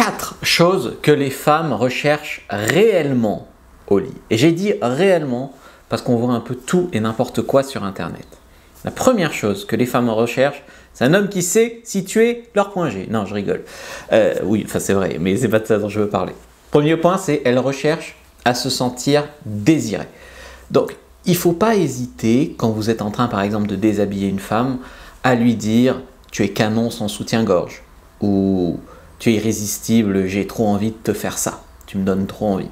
4 choses que les femmes recherchent réellement au lit. Et j'ai dit réellement parce qu'on voit un peu tout et n'importe quoi sur Internet. La première chose que les femmes recherchent, c'est un homme qui sait situer leur point G. Non, je rigole. Oui, enfin c'est vrai, mais c'est pas de ça dont je veux parler. Premier point, c'est qu'elles recherchent à se sentir désirées. Donc, il ne faut pas hésiter, quand vous êtes en train, par exemple, de déshabiller une femme, à lui dire « tu es canon sans soutien-gorge » ou « tu es irrésistible, j'ai trop envie de te faire ça, tu me donnes trop envie ».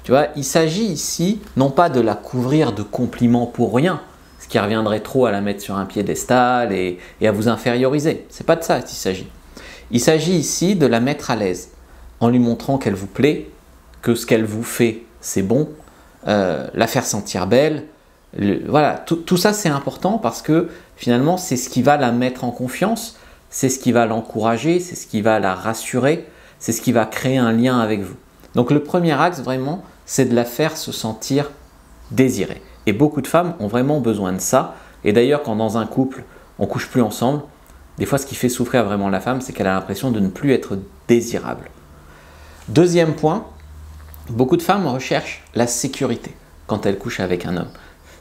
Tu vois, il s'agit ici, non pas de la couvrir de compliments pour rien, ce qui reviendrait trop à la mettre sur un piédestal et à vous inférioriser. C'est pas de ça qu'il s'agit. Il s'agit ici de la mettre à l'aise, en lui montrant qu'elle vous plaît, que ce qu'elle vous fait, c'est bon, la faire sentir belle. Voilà, tout ça c'est important parce que finalement c'est ce qui va la mettre en confiance, c'est ce qui va l'encourager, c'est ce qui va la rassurer, c'est ce qui va créer un lien avec vous. Donc le premier axe vraiment, c'est de la faire se sentir désirée. Et beaucoup de femmes ont vraiment besoin de ça. Et d'ailleurs quand dans un couple, on couche plus ensemble, des fois ce qui fait souffrir vraiment la femme, c'est qu'elle a l'impression de ne plus être désirable. Deuxième point, beaucoup de femmes recherchent la sécurité quand elles couchent avec un homme.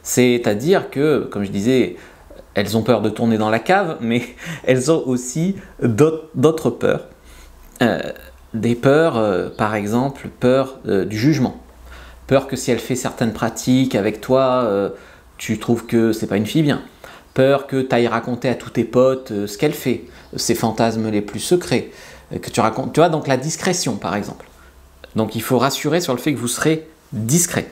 C'est-à-dire que, comme je disais, elles ont peur de tourner dans la cave, mais elles ont aussi d'autres peurs. Des peurs, par exemple, peur du jugement. Peur que si elle fait certaines pratiques avec toi, tu trouves que c'est pas une fille bien. Peur que tu ailles raconter à tous tes potes ce qu'elle fait, ses fantasmes les plus secrets, que tu racontes. Tu vois, donc la discrétion, par exemple. Donc il faut rassurer sur le fait que vous serez discret,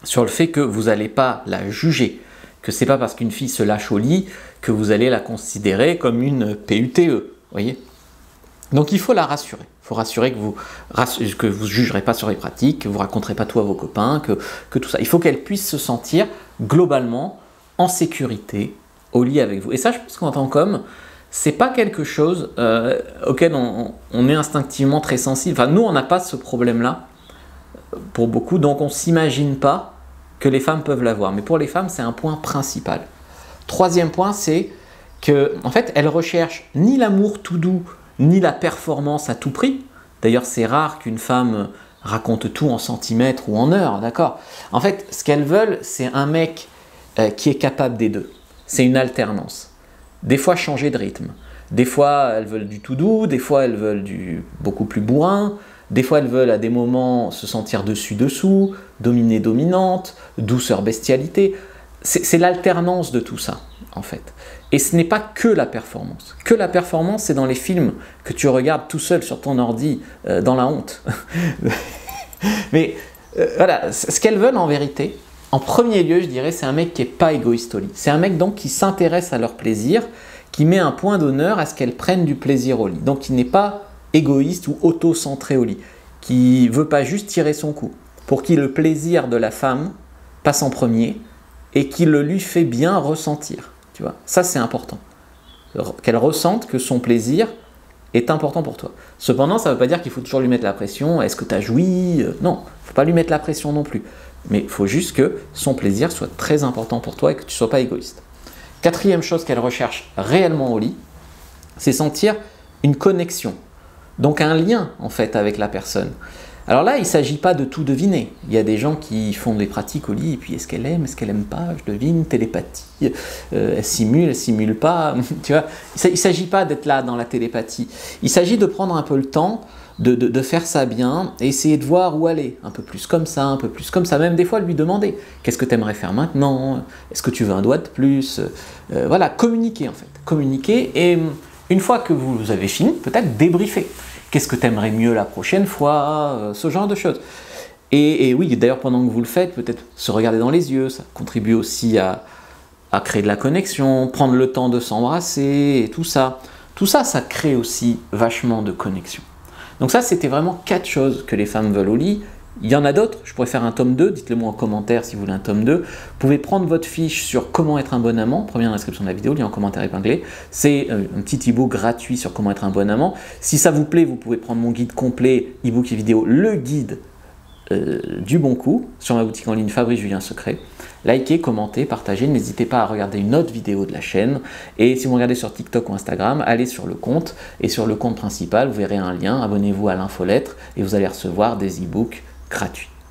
sur le fait que vous n'allez pas la juger, que ce n'est pas parce qu'une fille se lâche au lit que vous allez la considérer comme une PUTE, voyez. Donc il faut la rassurer. Il faut rassurer que vous ne jugerez pas sur les pratiques, que vous ne raconterez pas tout à vos copains, que tout ça. Il faut qu'elle puisse se sentir globalement en sécurité au lit avec vous. Et ça, je pense qu'en tant qu'homme, c'est pas quelque chose auquel on est instinctivement très sensible. Enfin, nous, on n'a pas ce problème-là pour beaucoup, donc on ne s'imagine pas que les femmes peuvent l'avoir. Mais pour les femmes, c'est un point principal. Troisième point, c'est que, en fait, elles recherchent ni l'amour tout doux, ni la performance à tout prix. D'ailleurs, c'est rare qu'une femme raconte tout en centimètres ou en heures, d'accord? En fait, ce qu'elles veulent, c'est un mec qui est capable des deux. C'est une alternance. Des fois, changer de rythme. Des fois, elles veulent du tout doux, des fois, elles veulent du beaucoup plus bourrin, des fois, elles veulent à des moments se sentir dessus-dessous, dominée-dominante, douceur-bestialité. C'est l'alternance de tout ça, en fait. Et ce n'est pas que la performance. Que la performance, c'est dans les films que tu regardes tout seul sur ton ordi, dans la honte. Mais voilà, ce qu'elles veulent en vérité, en premier lieu, je dirais, c'est un mec qui n'est pas égoïste au lit. C'est un mec donc qui s'intéresse à leur plaisir, qui met un point d'honneur à ce qu'elles prennent du plaisir au lit. Donc qui n'est pas égoïste ou auto-centré au lit, qui ne veut pas juste tirer son coup, pour qui le plaisir de la femme passe en premier et qui le lui fait bien ressentir. Tu vois, ça c'est important. Qu'elle ressente que son plaisir est important pour toi. Cependant, ça ne veut pas dire qu'il faut toujours lui mettre la pression. Est-ce que tu as joui? Non, il ne faut pas lui mettre la pression non plus. Mais il faut juste que son plaisir soit très important pour toi et que tu ne sois pas égoïste. Quatrième chose qu'elle recherche réellement au lit, c'est sentir une connexion. Donc un lien en fait avec la personne. Alors là, il ne s'agit pas de tout deviner. Il y a des gens qui font des pratiques au lit et puis est-ce qu'elle aime pas, je devine, télépathie, elle simule pas, tu vois. Il ne s'agit pas d'être là dans la télépathie. Il s'agit de prendre un peu le temps de faire ça bien et essayer de voir où aller. Un peu plus comme ça, un peu plus comme ça. Même des fois lui demander, qu'est-ce que tu aimerais faire maintenant? Est-ce que tu veux un doigt de plus? Voilà, communiquer en fait. Communiquer et une fois que vous avez fini, peut-être débriefer. Qu'est-ce que tu aimerais mieux la prochaine fois? Ce genre de choses. Et oui, d'ailleurs, pendant que vous le faites, peut-être se regarder dans les yeux, ça contribue aussi à créer de la connexion, prendre le temps de s'embrasser et tout ça. Tout ça, ça crée aussi vachement de connexion. Donc ça, c'était vraiment 4 choses que les femmes veulent au lit. Il y en a d'autres, je pourrais faire un tome 2, dites-le moi en commentaire si vous voulez un tome 2. Vous pouvez prendre votre fiche sur comment être un bon amant, première description de la vidéo, lien en commentaire épinglé. C'est un petit e-book gratuit sur comment être un bon amant. Si ça vous plaît, vous pouvez prendre mon guide complet, e-book et vidéo, le guide du bon coup, sur ma boutique en ligne Fabrice Julien Secret. likez, commentez, partagez. N'hésitez pas à regarder une autre vidéo de la chaîne. Et si vous regardez sur TikTok ou Instagram, allez sur le compte. Et sur le compte principal, vous verrez un lien. Abonnez-vous à l'infolettre et vous allez recevoir des e-books gratuits.